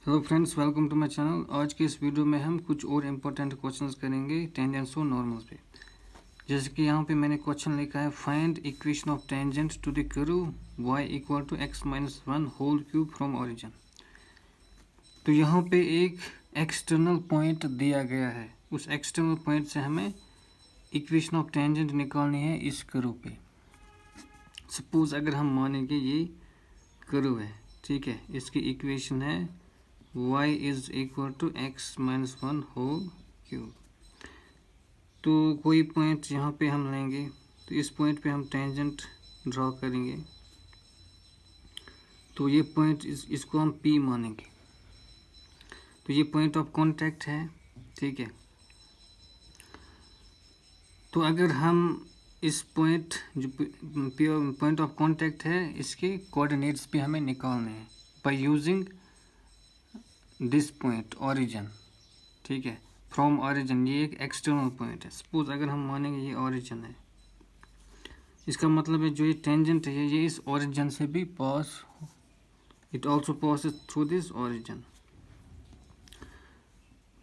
Hello friends, welcome to my channel. आज के इस वीडियो में हम कुछ और इम्पोर्टेंट क्वेश्चंस करेंगे टेंजेंट्स और नॉर्मल्स पे। जैसे कि यहाँ पे मैंने क्वेश्चन लिखा है, find equation of tangent to the curve y equal to x minus 1 whole cube from origin. तो यहाँ पे एक एक्सटर्नल पॉइंट दिया गया है, उस एक्सटर्नल पॉइंट से हमें इक्वेशन ऑफ टेंजेंट निकालनी है इस कर्व पे। सपोज अगर हम मानेंगे ये कर्व है, ठीक है, इसकी इक्वेशन है y is equal to x minus 1 whole cube. तो कोई पॉइंट यहाँ पे हम लेंगे, तो इस पॉइंट पे हम टेंजेंट ड्रॉ करेंगे। तो ये पॉइंट इसको हम P मानेंगे। तो ये पॉइंट ऑफ कांटेक्ट है, ठीक है। तो अगर हम इस पॉइंट जो पॉइंट ऑफ कांटेक्ट है, इसके कोऑर्डिनेट्स भी हमें निकालने हैं by using this point origin, ठीक है, फ्रॉम ओरिजिन। ये एक एक्सटर्नल पॉइंट है। सपोज अगर हम मानेंगे ये ओरिजिन है, इसका मतलब है जो ये टेंजेंट है ये इस ओरिजिन से भी pass, it also passes through this origin.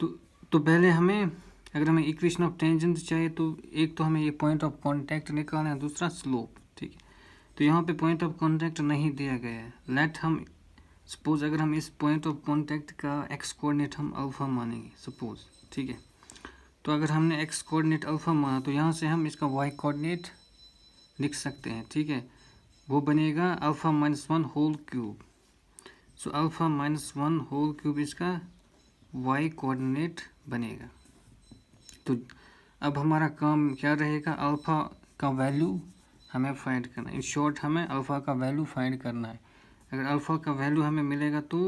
तो पहले हमें, अगर हमें इक्वेशन ऑफ टेंजेंट चाहिए तो एक तो हमें ये पॉइंट ऑफ कांटेक्ट निकालना है, दूसरा स्लोप, ठीक है। तो यहाँ पे पॉइंट ऑफ कांटेक्ट नहीं दिया गया है। लेट हम सपोज अगर हम इस पॉइंट ऑफ कांटेक्ट का एक्स कोऑर्डिनेट हम अल्फा मानेंगे सपोज, ठीक है। तो अगर हमने एक्स कोऑर्डिनेट अल्फा माना तो यहाँ से हम इसका वाई कोऑर्डिनेट लिख सकते हैं, ठीक है। वो बनेगा alpha minus 1 whole cube. So alpha minus 1 whole cube इसका वाई कोऑर्डिनेट बनेगा। तो अब हमारा काम क्या रहेगा, अल्फा का वैल्यू हमें फाइंड करना है। इन शॉर्ट हमें अल्फा का वैल्यू फाइंड करना है। अगर अल्फा का वैल्यू हमें मिलेगा तो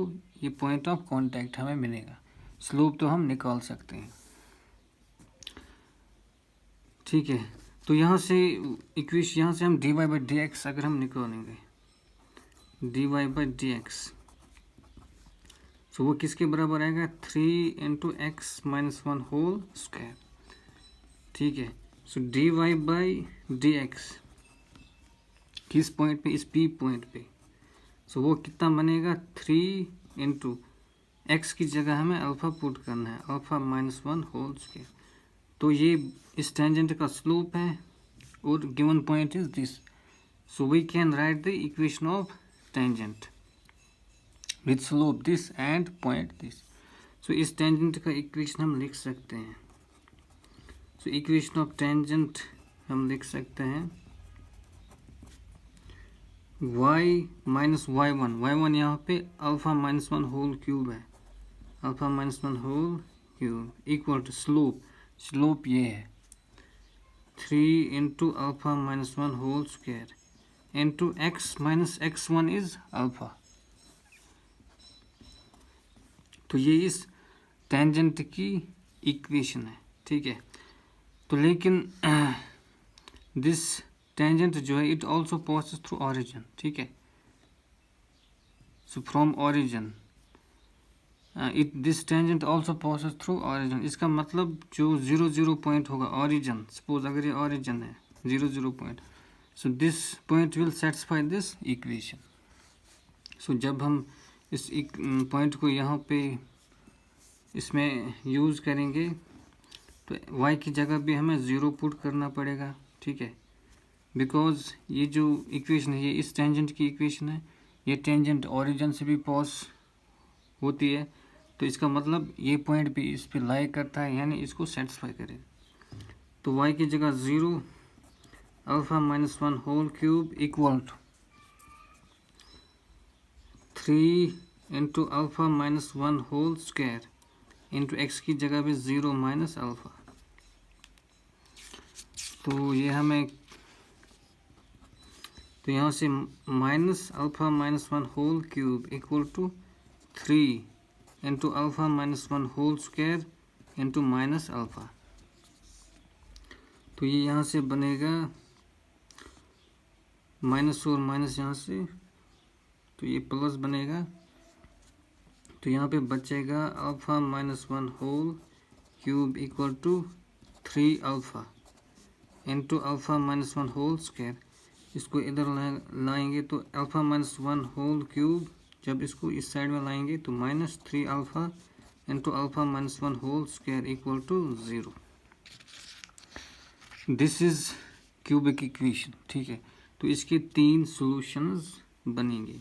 ये पॉइंट ऑफ कांटेक्ट हमें मिलेगा। स्लोप तो हम निकाल सकते हैं, ठीक है। तो यहाँ से इक्वेशन, यहाँ से हम dy बाई डी एक्स अगर हम निकालेंगे, dy बाई डी एक्स, तो वो किसके बराबर आएगा, 3 into x minus 1 whole square, ठीक है। So dy by d x किस पॉइंट पे, इस P पॉइंट पे। सो वो कितना बनेगा, 3 इंटू एक्स की जगह हमें अल्फा पुट करना है, अल्फा माइनस 1 होल स्क्वायर। तो ये इस टेंजेंट का स्लोप है और given point is this. So we can write the equation of tangent with slope this and point this. So इस टेंजेंट का इक्वेशन हम लिख सकते हैं। सो इक्वेशन ऑफ टेंजेंट हम लिख सकते हैं y माइनस y1 यहाँ पे अल्फा माइनस 1 होल क्यूब है, alpha minus 1 whole cube equal to slope ये है 3 into alpha minus 1 whole square into x minus x1 is alpha. तो ये इस टेंजेंट की इक्वेशन है, ठीक है। तो लेकिन दिस टेंजेंट जो है it also passes through origin, ठीक है। So from origin this tangent also passes through origin. इसका मतलब जो 0 पॉइंट होगा ओरिजिन, सपोज अगर ये ओरिजिन है 0 point, so this point will satisfy this equation. So जब हम इस पॉइंट को यहाँ पे इसमें यूज़ करेंगे तो y की जगह भी हमें 0 पुट करना पड़ेगा, ठीक है। बिकॉज ये जो इक्वेशन है ये इस टेंजेंट की इक्वेशन है, ये टेंजेंट ओरिजिन से भी पास होती है, तो इसका मतलब ये पॉइंट भी इस पे लाई करता है, यानी इसको सेटिस्फाई करेगा। तो y की जगह 0 alpha minus 1 whole cube equal to 3 into alpha minus 1 whole square into x की जगह भी 0 माइनस अल्फा। तो ये हमें, तो यहाँ से minus alpha minus 1 whole cube equal to 3 into alpha minus 1 whole square into minus alpha. तो ये यहाँ से बनेगा माइनस और माइनस यहाँ से, तो ये प्लस बनेगा। तो यहाँ पे बचेगा alpha minus 1 whole cube equal to 3 alpha into alpha minus 1 whole square. इसको इधर लाएंगे तो अल्फा माइनस 1 होल क्यूब जब इसको इस साइड में लाएंगे तो -3 alpha into alpha minus 1 whole square equal to 0। This is cubic equation, ठीक है। तो इसके 3 सॉल्यूशंस बनेंगे।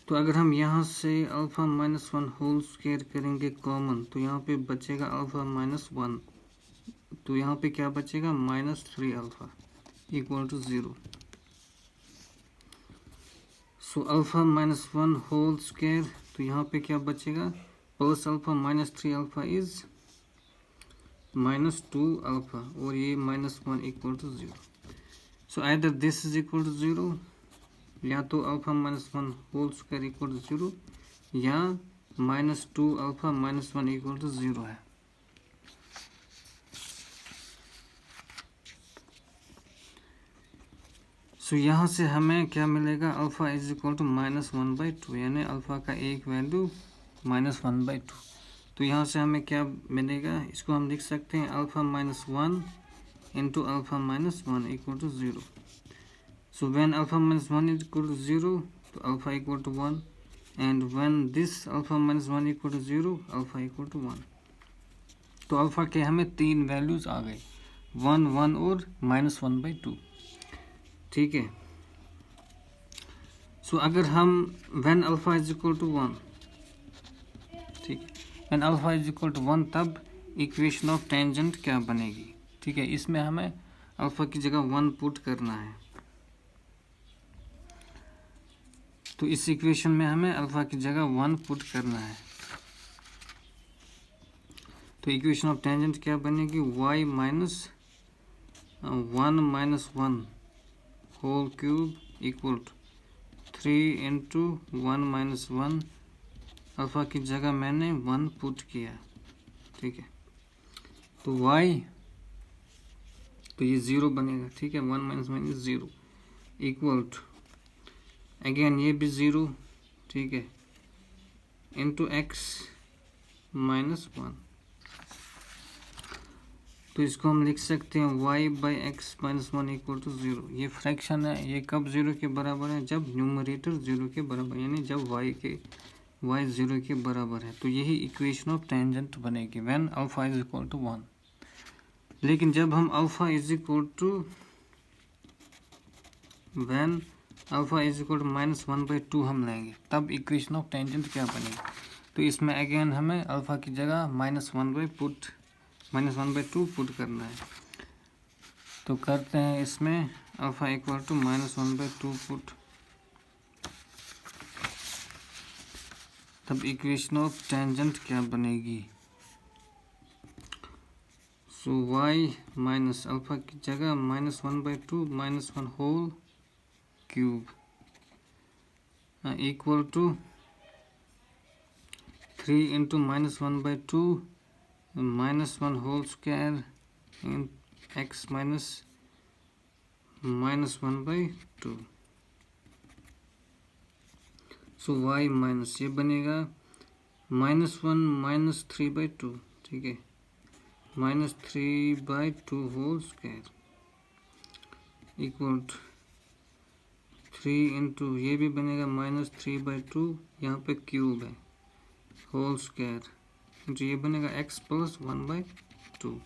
तो अगर हम यहाँ से अल्फ़ा माइनस 1 होल स्क्वायर करेंगे कॉमन, तो यहाँ पे बचेगा अल्फ़ा माइनस 1, तो यहाँ पे क्या बचेगा -3 alpha equal to 0। So alpha minus 1 whole square, तो यहाँ पे क्या बचेगा plus alpha -3 alpha is -2 alpha, और ये -1 equal to 0। So either this is equal to 0, या तो alpha minus 1 whole square equal to 0, या -2 अल्फ़ा माइनस 1 इक्वल टू 0 है। सो यहाँ से हमें क्या मिलेगा, अल्फ़ा इज इक्वल टू -1/2, यानी अल्फ़ा का एक वैल्यू -1/2। तो यहाँ से हमें क्या मिलेगा, इसको हम लिख सकते हैं alpha minus 1 into alpha minus 1 equal to 0। So when alpha minus 1 is equal to 0, तो alpha equal to 1, and when this alpha minus 1 equal to 0, alpha equal to 1। तो अल्फ़ा के हमें 3 वैल्यूज़ आ गए, 1, 1 और -1/2, ठीक है। सो अगर हम when alpha is equal to 1, ठीक है, when alpha is equal to 1, तब इक्वेशन ऑफ टेंजेंट क्या बनेगी, ठीक है। इसमें हमें अल्फ़ा की जगह 1 पुट करना है। तो इस इक्वेशन में हमें अल्फ़ा की जगह 1 पुट करना है। तो इक्वेशन ऑफ टेंजेंट क्या बनेगी, y minus 1 minus 1 whole cube equal to 3 into 1 minus 1, alpha की जगह मैंने 1 पुट किया, ठीक है। तो y, तो ये 0 बनेगा, ठीक है, 1 minus 1 is 0 equal to, again ये भी 0, ठीक है, इंटू x माइनस 1। तो इसको हम लिख सकते हैं y/x माइनस 1 इक्वल टू 0। ये फ्रैक्शन है, ये कब 0 के बराबर है, जब न्यूमरेटर 0 के बराबर, यानी जब y 0 के बराबर है। तो यही इक्वेशन ऑफ टेंजेंट बनेगी when alpha is equal to 1। लेकिन जब हम alpha is equal to when alpha is equal to -1/2 हम लेंगे, तब इक्वेशन ऑफ टेंजेंट क्या बनेगी। तो इसमें अगेन हमें अल्फ़ा की जगह -1/2 पुट करना है। तो करते हैं, इसमें अल्फ़ा इक्वल टू -1/2 पुट, तब इक्वेशन ऑफ टेंजेंट क्या बनेगी। सो y माइनस अल्फ़ा की जगह -1/2 -1 whole cube equal to 3 into -1/2 -1 whole square in x minus -1/2। So y minus ये बनेगा -1 -3/2, ठीक है, -3/2 whole square equal to 3 into ये भी बनेगा -3/2, यहाँ पे क्यूब है, होल स्क्वायर इंटू ये बनेगा x प्लस 1/2।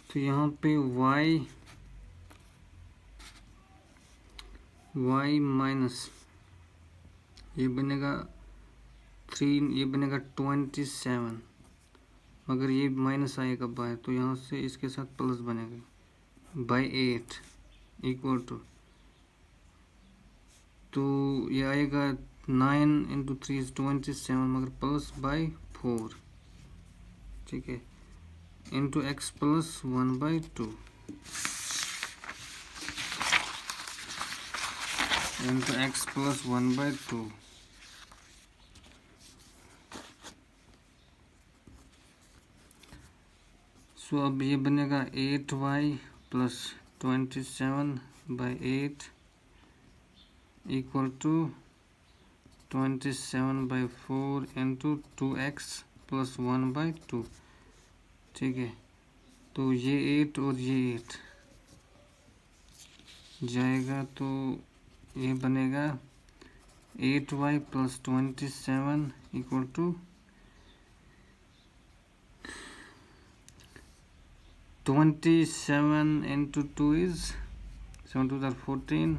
तो यहाँ पे y माइनस ये बनेगा 3, ये बनेगा 27, मगर ये माइनस आएगा बाहर, तो यहाँ से इसके साथ प्लस बनेगा /8 इक्वल टू, तो ये आएगा 9 इंटू 3 इज 27, मगर प्लस /4, ठीक है, into x plus 1/2 into x plus 1/2। सो अब ये बनेगा 8y plus 27/8 equal to 27/4 into 2x plus 1/2। ठीक है, तो ये 8 और ये 8 जाएगा, तो ये बनेगा 8y plus 27 equal to 27 into 2 is 7 2 are 14,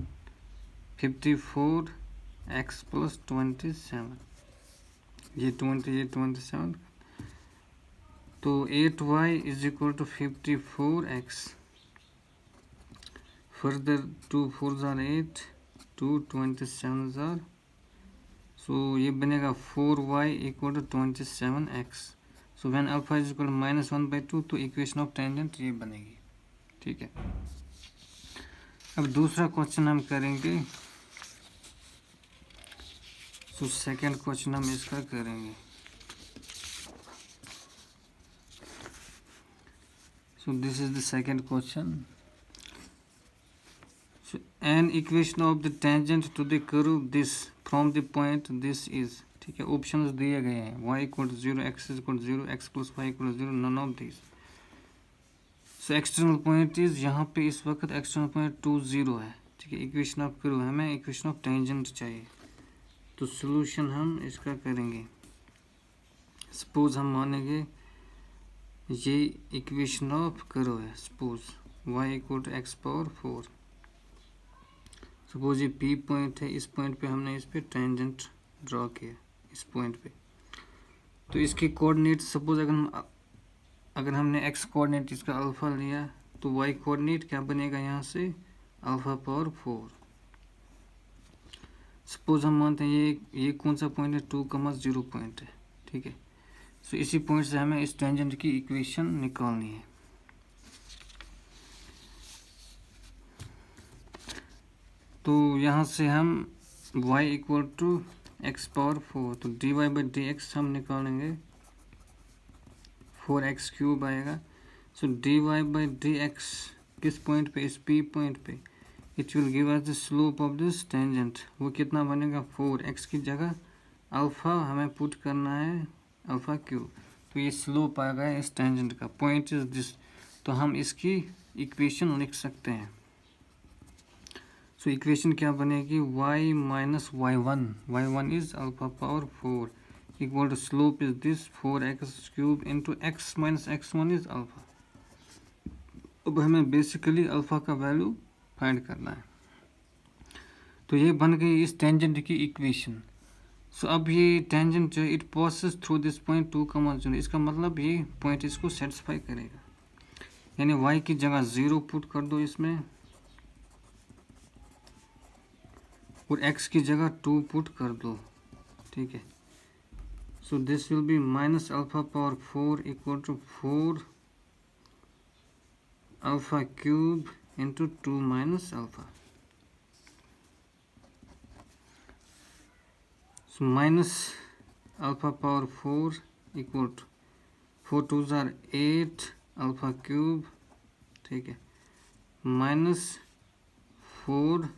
54x plus 27, ये 20 ये 27, तो 8y is equal to 54x। Further 2 4s are 8, 2 27s are, so ये बनेगा 4y equal to 27x। So when alpha is equal -1/2, तो इक्वेशन ऑफ टेंजेंट ये बनेगी। ठीक है, अब दूसरा क्वेश्चन हम करेंगे। सो सेकंड क्वेश्चन हम इसका करेंगे। So this is the second question. So an equation of the tangent to the curve this from the point this is, ठीक है, ऑप्शंस दिए गए हैं, y equal to 0, x equal to 0, x plus y equal to 0, none of this. So external point is, यहाँ पे इस वक्त external point 2 0 है। ठीक है, इक्वेशन ऑफ कर्व, हमें इक्वेशन ऑफ टेंजेंट चाहिए, तो सोल्यूशन हम इसका करेंगे। सपोज हम मानेंगे ये इक्वेशन ऑफ कर्व है, suppose y equal to x power 4। Suppose ये P पॉइंट है, इस पॉइंट पे हमने इस पे टेंजेंट ड्रॉ किया, इस पॉइंट पे। तो इसके कोऑर्डिनेट, सपोज अगर हमने x कोऑर्डिनेट इसका अल्फा लिया, तो y कोऑर्डिनेट क्या बनेगा यहाँ से, अल्फा पावर 4। सपोज हम मानते हैं ये कौन सा पॉइंट है, 2,0 पॉइंट है। ठीक है, सो इसी पॉइंट से हमें इस टेंजेंट की इक्वेशन निकालनी है। तो यहाँ से हम y equal to x power 4, तो dy बाई डी एक्स हम निकालेंगे, 4x क्यूब आएगा। सो dy बाई डी एक्स किस पॉइंट पे, इस P पॉइंट पे, it will give us the slope of this tangent. वो कितना बनेगा, 4x की जगह अल्फा हमें पुट करना है, अल्फा क्यूब, तो ये स्लोप आ गया इस टेंजेंट का, पॉइंट इज दिस। तो हम इसकी इक्वेशन लिख सकते हैं। सो इक्वेशन क्या बनेगी, y minus y1 is alpha power 4 equal to slope is this 4x cube into x minus x1 is alpha. अब हमें बेसिकली अल्फा का वैल्यू फाइंड करना है। तो ये बन गई इस टेंजेंट की इक्वेशन। सो अब ये टेंजेंट जो है it passes through this point 2,0, इसका मतलब ये पॉइंट इसको सेटिस्फाई करेगा, यानी y की जगह 0 पुट कर दो इसमें, और x की जगह 2 पुट कर दो। ठीक है, so this will be minus alpha power 4 equal to 4 alpha cube into 2 minus alpha. So minus alpha power 4 equal to 4 2s are 8 alpha cube. ठीक है, minus 4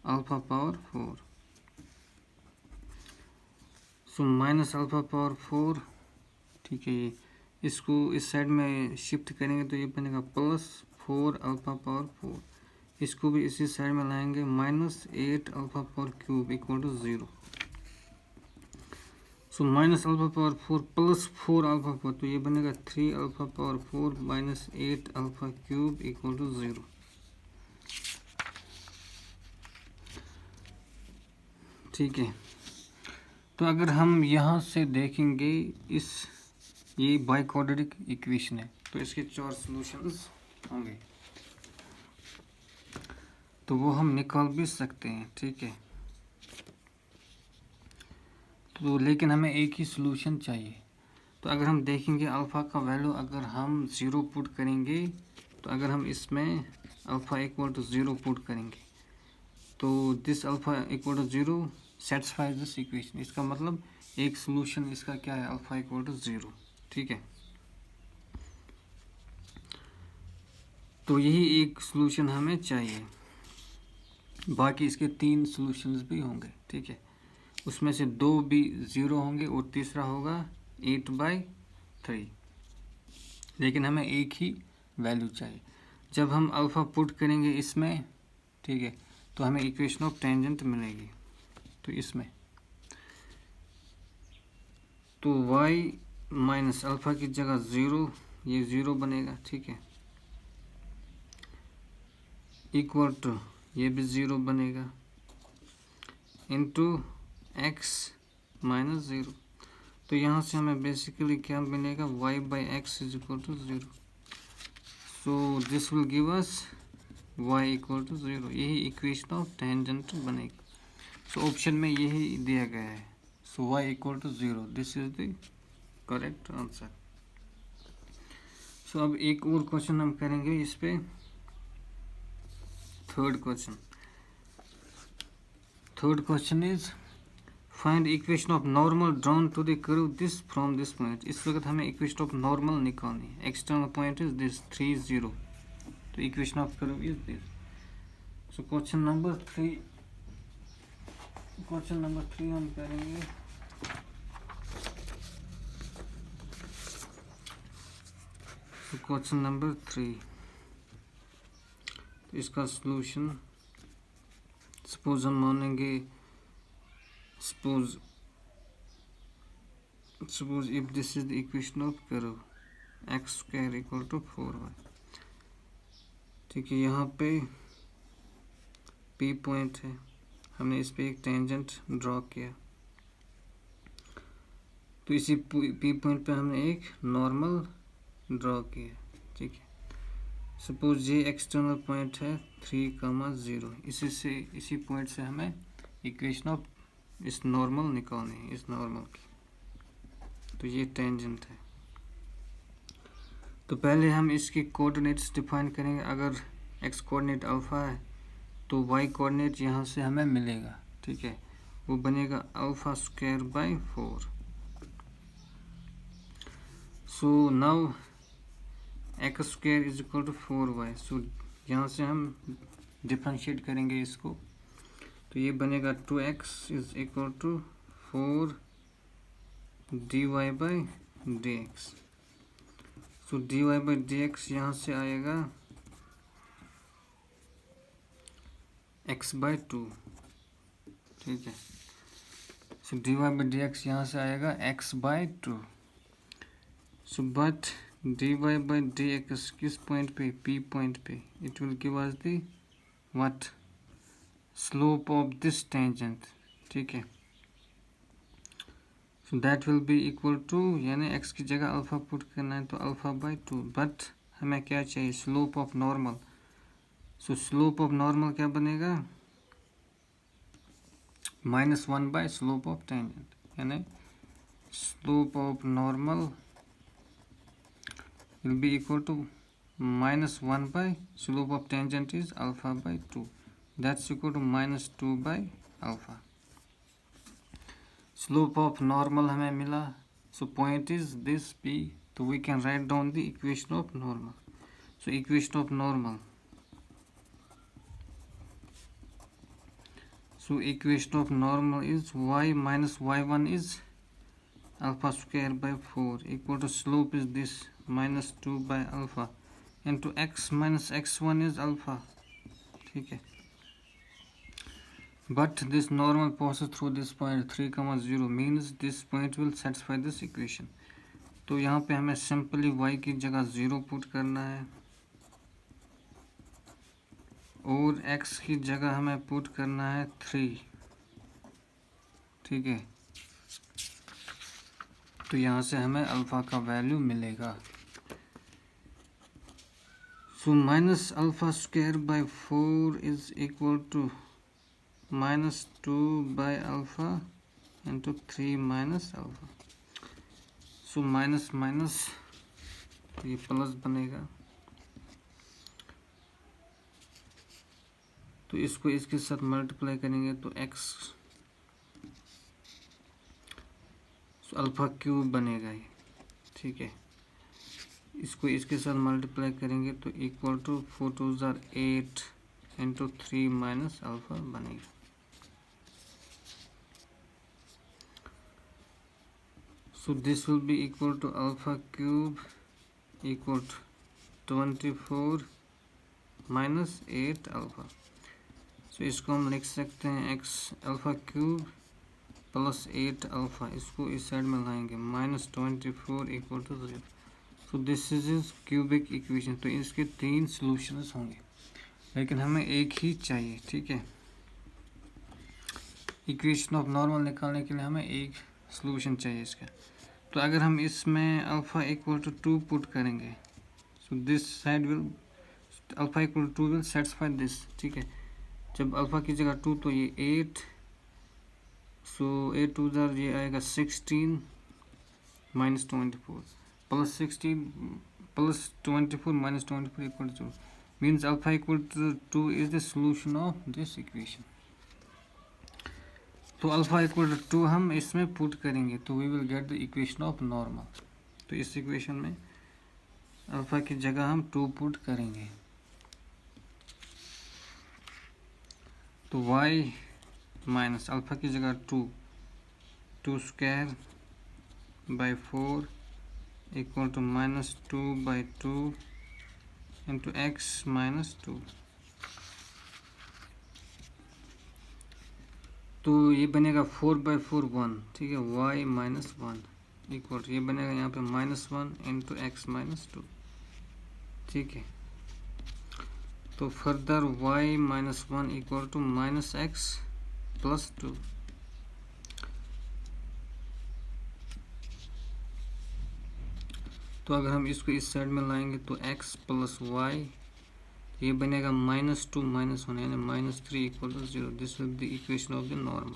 alpha power 4। So minus alpha power 4। ठीक है, ये इसको इस side में shift करेंगे तो ये बनेगा प्लस 4 अल्फा पावर 4। इसको भी इसी साइड में लाएंगे, minus 8 alpha power cube equal to 0। So minus alpha power 4 plus 4 alpha power, तो ये बनेगा 3 alpha power 4 minus 8 alpha cube equal to 0। ठीक है, तो अगर हम यहाँ से देखेंगे ये बाइक्वाड्रेटिक इक्वेशन है, तो इसके 4 सॉल्यूशंस होंगे, तो वो हम निकाल भी सकते हैं। ठीक है, तो लेकिन हमें एक ही सॉल्यूशन चाहिए। तो अगर हम देखेंगे अल्फ़ा का वैल्यू अगर हम 0 पुट करेंगे, तो अगर हम इसमें अल्फ़ा इक्वल टू 0 पुट करेंगे, तो this alpha equal to 0 satisfies this equation. इसका मतलब एक सॉल्यूशन इसका क्या है, अल्फ़ा इक्वल टू 0। ठीक है, तो यही एक सॉल्यूशन हमें चाहिए। बाकी इसके 3 सॉल्यूशंस भी होंगे, ठीक है। उसमें से 2 भी 0 होंगे और तीसरा होगा 8/3, लेकिन हमें एक ही वैल्यू चाहिए। जब हम अल्फ़ा पुट करेंगे इसमें, ठीक है, तो हमें इक्वेशन ऑफ टेंजेंट मिलेगी। तो इसमें तो y माइनस अल्फ़ा की जगह 0, ये 0 बनेगा, ठीक है, इक्वल टू ये भी 0 बनेगा, इंटू x माइनस 0। तो यहाँ से हमें बेसिकली क्या मिलेगा, y/x is equal to 0। So this will give us y equal to 0। यही इक्वेशन ऑफ टेंजेंट बनेगी। सो ऑप्शन में यही दिया गया है। So y equal to 0, this is the correct answer. So अब एक और क्वेश्चन हम करेंगे इस पे, third question is find equation of normal drawn to the curve this from this point. इस वक्त हमें इक्वेशन ऑफ नॉर्मल निकालनी है। External point is this 3, 0। तो equation of curve is this. So question number 3 हम करेंगे। क्वेश्चन नंबर 3, इसका solution suppose हम मानेंगे, suppose if this is the equation of curve x square equal to 4y, ठीक है। यहाँ पे P पॉइंट है, हमने इस पे एक टेंजेंट ड्रॉ किया, तो इसी P पॉइंट पे हमने एक नॉर्मल ड्रॉ किया, ठीक है। सपोज ये एक्सटर्नल पॉइंट है 3, 0। इसी पॉइंट से हमें इक्वेशन ऑफ इस नॉर्मल निकालनी है, इस नॉर्मल की। तो ये टेंजेंट है। तो पहले हम इसके कोऑर्डिनेट्स डिफाइन करेंगे। अगर x कोऑर्डिनेट अल्फ़ा है तो y कोऑर्डिनेट यहाँ से हमें मिलेगा, ठीक है, वो बनेगा α²/4। So now x² is equal to 4y। So यहाँ से हम डिफरेंशिएट करेंगे इसको, तो ये बनेगा 2x is equal to 4 dy/dx। So dy/dx यहाँ से आएगा x/2, ठीक है। सो dy/dx यहाँ से आएगा x/2। सो बट dy/dx किस पॉइंट पे, P पॉइंट पे, it will give us the what, slope of this tangent, ठीक है। So that will be equal to, यानी x की जगह अल्फ़ा पुट करना है तो α/2, बट हमें क्या चाहिए, slope of normal. So slope of normal क्या बनेगा, -1 बाय स्लोप ऑफ टेंजेंट, यानी slope of normal will be equal to -1 by slope of tangent is α/2, that's equal to -2 by alpha। slope of normal हमें मिला, so point is this P, so we can write down the equation of normal। so equation of normal, so equation of normal is y minus y1 is α²/4 equal to slope is this -2 by alpha into x minus x1 is alpha, ठीक है। but this normal passes through this point 3, 0 means this point will satisfy this equation। तो यहाँ पे हमें simply y की जगह 0 put करना है और x की जगह हमें पुट करना है 3, ठीक है। तो यहाँ से हमें अल्फ़ा का वैल्यू मिलेगा। So -α²/4 is equal to -2 by alpha into 3 minus alpha। So minus minus ये प्लस बनेगा, तो इसको इसके साथ मल्टीप्लाई करेंगे तो x α³ बनेगा ये, ठीक है। इसको इसके साथ मल्टीप्लाई करेंगे तो equal to 4 2 8 into 3 minus alpha बनेगा। So this will be equal to alpha cube equal to 24 minus 8 alpha. So इसको हम लिख सकते हैं x alpha cube plus 8 alpha, इसको इस साइड में लाएंगे, minus 24 equal to 0। So this is is cubic equation. तो इसके 3 सॉल्यूशंस होंगे, लेकिन हमें एक ही चाहिए, ठीक है। इक्वेशन ऑफ नॉर्मल निकालने के लिए हमें एक सॉल्यूशन चाहिए इसका। तो अगर हम इसमें अल्फा इक्वल टू 2 पुट करेंगे, so this side will alpha equal to 2 will satisfy this, ठीक है। जब अल्फा की जगह 2 तो ये 8, सो 8 टू ज़र ये आएगा 16 minus 24 plus 16 plus 24 minus 24 equal to means alpha equal to 2 is the solution of this equation. तो अल्फा इक्वल टू 2 हम इसमें पुट करेंगे तो we will get the equation of normal. तो इस इक्वेशन में अल्फा की जगह हम 2 पुट करेंगे, तो y माइनस अल्फा की जगह 2 square by 4 equal to minus 2/2 into x minus 2। तो ये बनेगा 4/4 1, ठीक है। y माइनस 1 इक्वल टू ये बनेगा यहाँ पे -1 इंटू x माइनस 2, ठीक है। तो further y minus 1 equal to minus x plus 2। तो अगर हम इसको इस साइड में लाएंगे तो x प्लस y ये बनेगा -2 -1 यानी -3 equal to 0। This will be the equation of the normal.